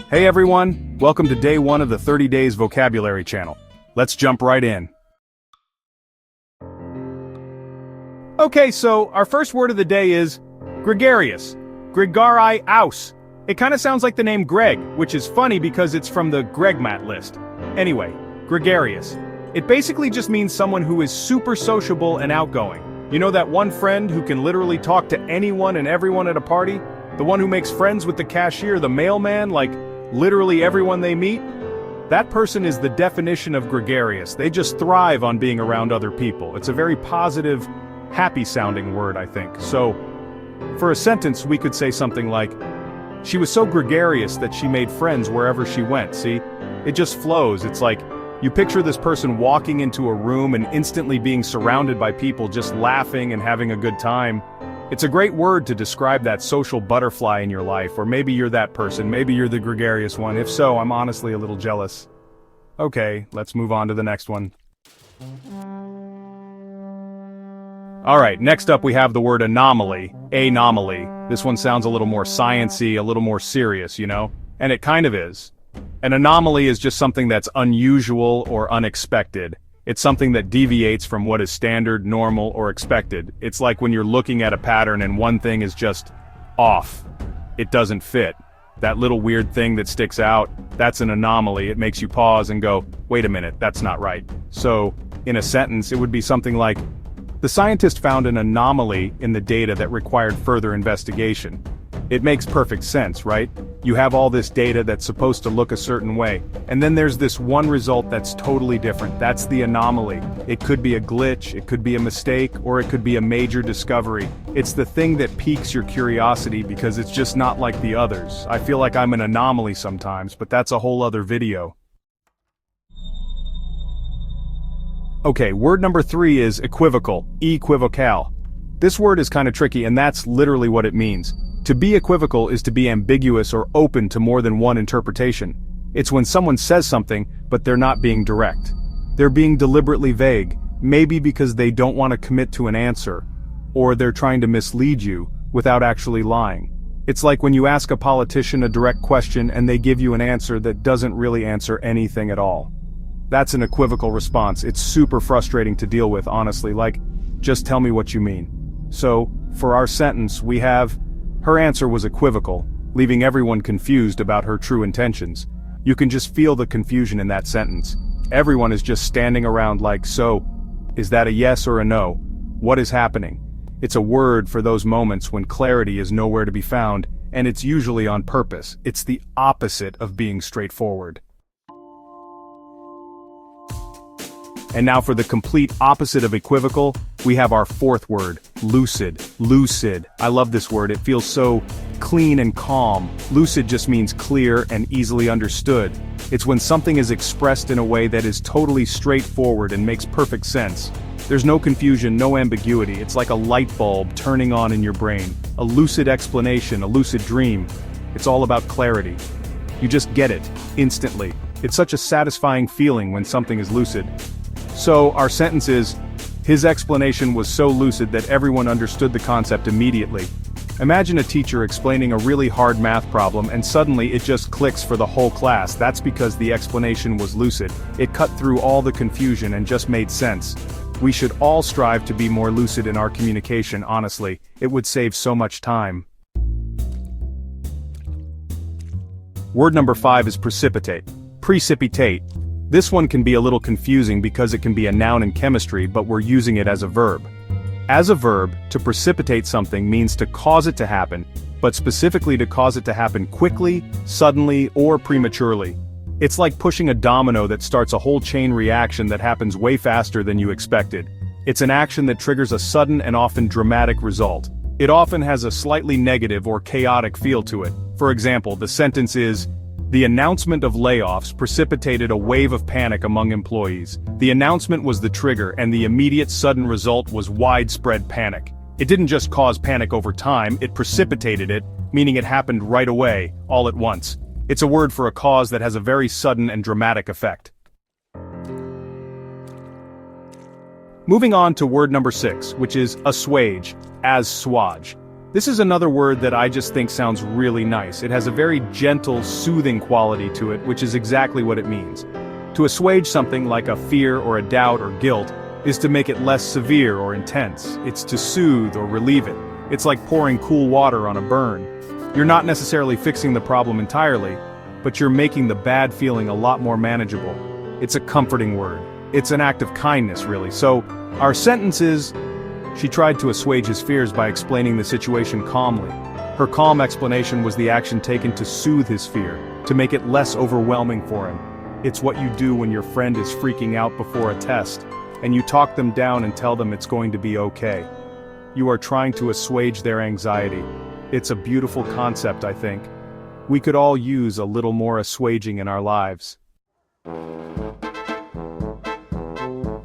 Hey everyone, welcome to day 1 of the 30 Days Vocabulary channel. Let's jump right in. Okay, so our first word of the day is gregarious. Gregarious. It kind of sounds like the name Greg, which is funny because it's from the GMAT list. Anyway, gregarious. It basically just means someone who is super sociable and outgoing. You know that one friend who can literally talk to anyone and everyone at a party? The one who makes friends with the cashier, the mailman, like literally everyone they meet? That person is the definition of gregarious. They just thrive on being around other people. It's a very positive, happy-sounding word, I think. So, for a sentence, we could say something like, she was so gregarious that she made friends wherever she went, see? It just flows. It's like, you picture this person walking into a room and instantly being surrounded by people just laughing and having a good time. It's a great word to describe that social butterfly in your life, or maybe you're that person, maybe you're the gregarious one. If so, I'm honestly a little jealous. Okay, let's move on to the next one. Alright, next up we have the word anomaly. Anomaly. This one sounds a little more science-y, a little more serious, you know? And it kind of is. An anomaly is just something that's unusual or unexpected. It's something that deviates from what is standard, normal, or expected. It's like when you're looking at a pattern and one thing is just off. It doesn't fit. That little weird thing that sticks out, that's an anomaly. It makes you pause and go, wait a minute, that's not right. So, in a sentence, it would be something like, the scientist found an anomaly in the data that required further investigation. It makes perfect sense, right? You have all this data that's supposed to look a certain way, and then there's this one result that's totally different. That's the anomaly. It could be a glitch, it could be a mistake, or it could be a major discovery. It's the thing that piques your curiosity because it's just not like the others. I feel like I'm an anomaly sometimes, but that's a whole other video. Okay, word number 3 is equivocal. Equivocal. This word is kind of tricky, and that's literally what it means. To be equivocal is to be ambiguous or open to more than one interpretation. It's when someone says something, but they're not being direct. They're being deliberately vague, maybe because they don't want to commit to an answer, or they're trying to mislead you without actually lying. It's like when you ask a politician a direct question and they give you an answer that doesn't really answer anything at all. That's an equivocal response. It's super frustrating to deal with, honestly, like, just tell me what you mean. So, for our sentence, we have, her answer was equivocal, leaving everyone confused about her true intentions. You can just feel the confusion in that sentence. Everyone is just standing around like, so, is that a yes or a no? What is happening? It's a word for those moments when clarity is nowhere to be found, and it's usually on purpose. It's the opposite of being straightforward. And now for the complete opposite of equivocal, we have our fourth word, lucid. Lucid. I love this word, it feels so clean and calm. Lucid just means clear and easily understood. It's when something is expressed in a way that is totally straightforward and makes perfect sense. There's no confusion, no ambiguity. It's like a light bulb turning on in your brain. A lucid explanation, a lucid dream. It's all about clarity. You just get it, instantly. It's such a satisfying feeling when something is lucid. So, our sentence is, his explanation was so lucid that everyone understood the concept immediately. Imagine a teacher explaining a really hard math problem and suddenly it just clicks for the whole class. That's because the explanation was lucid. It cut through all the confusion and just made sense. We should all strive to be more lucid in our communication, honestly. It would save so much time. Word number 5 is precipitate. Precipitate. This one can be a little confusing because it can be a noun in chemistry, but we're using it as a verb. As a verb, to precipitate something means to cause it to happen, but specifically to cause it to happen quickly, suddenly, or prematurely. It's like pushing a domino that starts a whole chain reaction that happens way faster than you expected. It's an action that triggers a sudden and often dramatic result. It often has a slightly negative or chaotic feel to it. For example, the sentence is, the announcement of layoffs precipitated a wave of panic among employees. The announcement was the trigger, and the immediate sudden result was widespread panic. It didn't just cause panic over time, it precipitated it, meaning it happened right away, all at once. It's a word for a cause that has a very sudden and dramatic effect. Moving on to word number 6, which is assuage. Assuage. This is another word that I just think sounds really nice. It has a very gentle, soothing quality to it, which is exactly what it means. To assuage something like a fear or a doubt or guilt is to make it less severe or intense. It's to soothe or relieve it. It's like pouring cool water on a burn. You're not necessarily fixing the problem entirely, but you're making the bad feeling a lot more manageable. It's a comforting word. It's an act of kindness, really. So, our sentence is, she tried to assuage his fears by explaining the situation calmly. Her calm explanation was the action taken to soothe his fear, to make it less overwhelming for him. It's what you do when your friend is freaking out before a test, and you talk them down and tell them it's going to be okay. You are trying to assuage their anxiety. It's a beautiful concept, I think. We could all use a little more assuaging in our lives.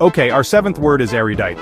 Okay, our seventh word is erudite.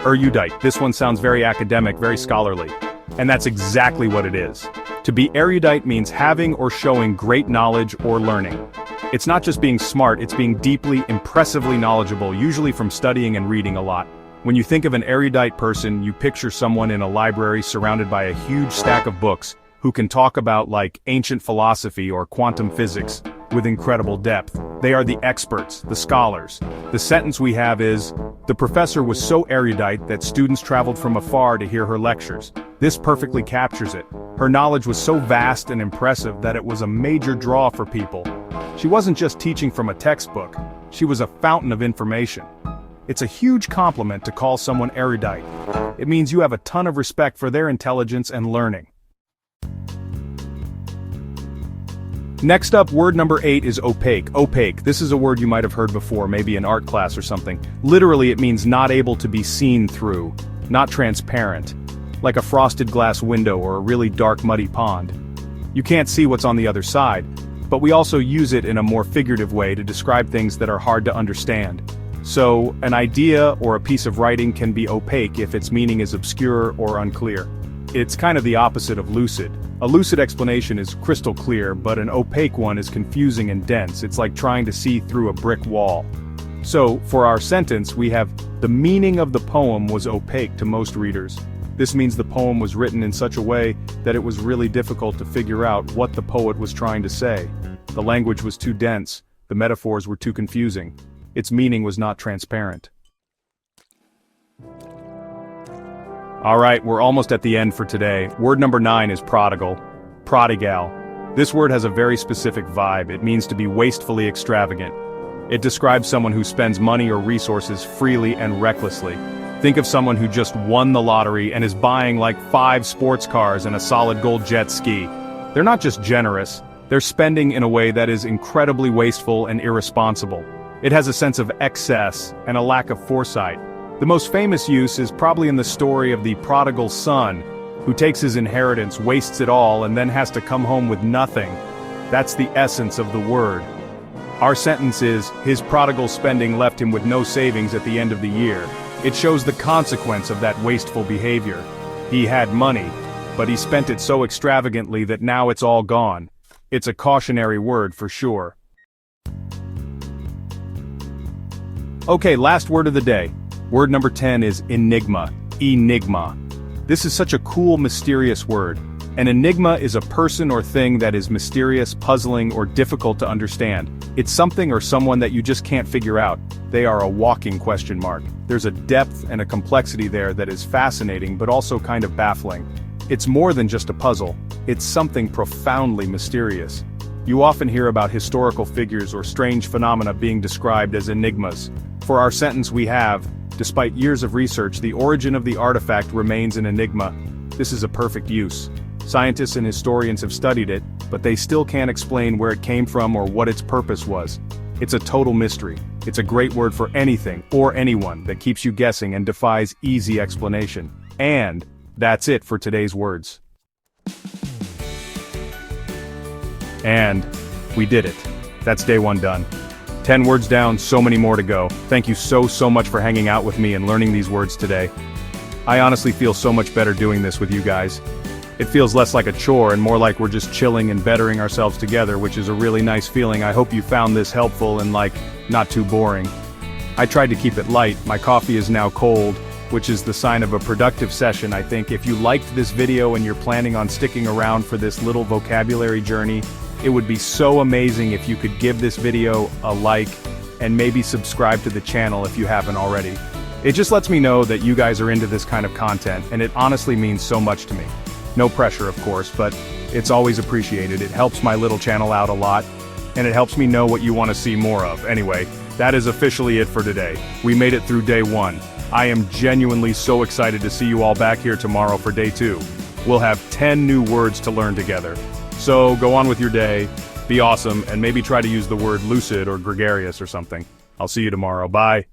This one sounds very academic, very scholarly. And that's exactly what it is. To be erudite means having or showing great knowledge or learning. It's not just being smart, it's being deeply, impressively knowledgeable, usually from studying and reading a lot. When you think of an erudite person, you picture someone in a library surrounded by a huge stack of books who can talk about like ancient philosophy or quantum physics with incredible depth. They are the experts, the scholars. The sentence we have is, the professor was so erudite that students traveled from afar to hear her lectures. This perfectly captures it. Her knowledge was so vast and impressive that it was a major draw for people. She wasn't just teaching from a textbook, she was a fountain of information. It's a huge compliment to call someone erudite. It means you have a ton of respect for their intelligence and learning. Next up, word number 8 is opaque. Opaque, this is a word you might have heard before, maybe in art class or something. Literally, it means not able to be seen through, not transparent, like a frosted glass window or a really dark muddy pond. You can't see what's on the other side, but we also use it in a more figurative way to describe things that are hard to understand. So, an idea or a piece of writing can be opaque if its meaning is obscure or unclear. It's kind of the opposite of lucid. A lucid explanation is crystal clear, but an opaque one is confusing and dense. It's like trying to see through a brick wall. So, for our sentence, we have, the meaning of the poem was opaque to most readers. This means the poem was written in such a way that it was really difficult to figure out what the poet was trying to say. The language was too dense, the metaphors were too confusing. Its meaning was not transparent. Alright, we're almost at the end for today. Word number 9 is prodigal. Prodigal. This word has a very specific vibe. It means to be wastefully extravagant. It describes someone who spends money or resources freely and recklessly. Think of someone who just won the lottery and is buying like 5 sports cars and a solid gold jet ski. They're not just generous, they're spending in a way that is incredibly wasteful and irresponsible. It has a sense of excess and a lack of foresight. The most famous use is probably in the story of the prodigal son, who takes his inheritance, wastes it all, and then has to come home with nothing. That's the essence of the word. Our sentence is, his prodigal spending left him with no savings at the end of the year. It shows the consequence of that wasteful behavior. He had money, but he spent it so extravagantly that now it's all gone. It's a cautionary word for sure. Okay, last word of the day. Word number 10 is enigma. Enigma. This is such a cool, mysterious word. An enigma is a person or thing that is mysterious, puzzling, or difficult to understand. It's something or someone that you just can't figure out. They are a walking question mark. There's a depth and a complexity there that is fascinating but also kind of baffling. It's more than just a puzzle. It's something profoundly mysterious. You often hear about historical figures or strange phenomena being described as enigmas. For our sentence we have, despite years of research, the origin of the artifact remains an enigma. This is a perfect use. Scientists and historians have studied it, but they still can't explain where it came from or what its purpose was. It's a total mystery. It's a great word for anything or anyone that keeps you guessing and defies easy explanation. And that's it for today's words. And we did it. That's day 1 done. 10 words down, so many more to go. Thank you so much for hanging out with me and learning these words today. I honestly feel so much better doing this with you guys. It feels less like a chore and more like we're just chilling and bettering ourselves together, which is a really nice feeling. I hope you found this helpful and not too boring. I tried to keep it light. My coffee is now cold, which is the sign of a productive session, I think. If you liked this video and you're planning on sticking around for this little vocabulary journey, it would be so amazing if you could give this video a like and maybe subscribe to the channel if you haven't already. It just lets me know that you guys are into this kind of content, and it honestly means so much to me. No pressure, of course, but it's always appreciated. It helps my little channel out a lot, and it helps me know what you want to see more of. Anyway, that is officially it for today. We made it through day 1. I am genuinely so excited to see you all back here tomorrow for day 2. We'll have 10 new words to learn together. So go on with your day, be awesome, and maybe try to use the word lucid or gregarious or something. I'll see you tomorrow. Bye.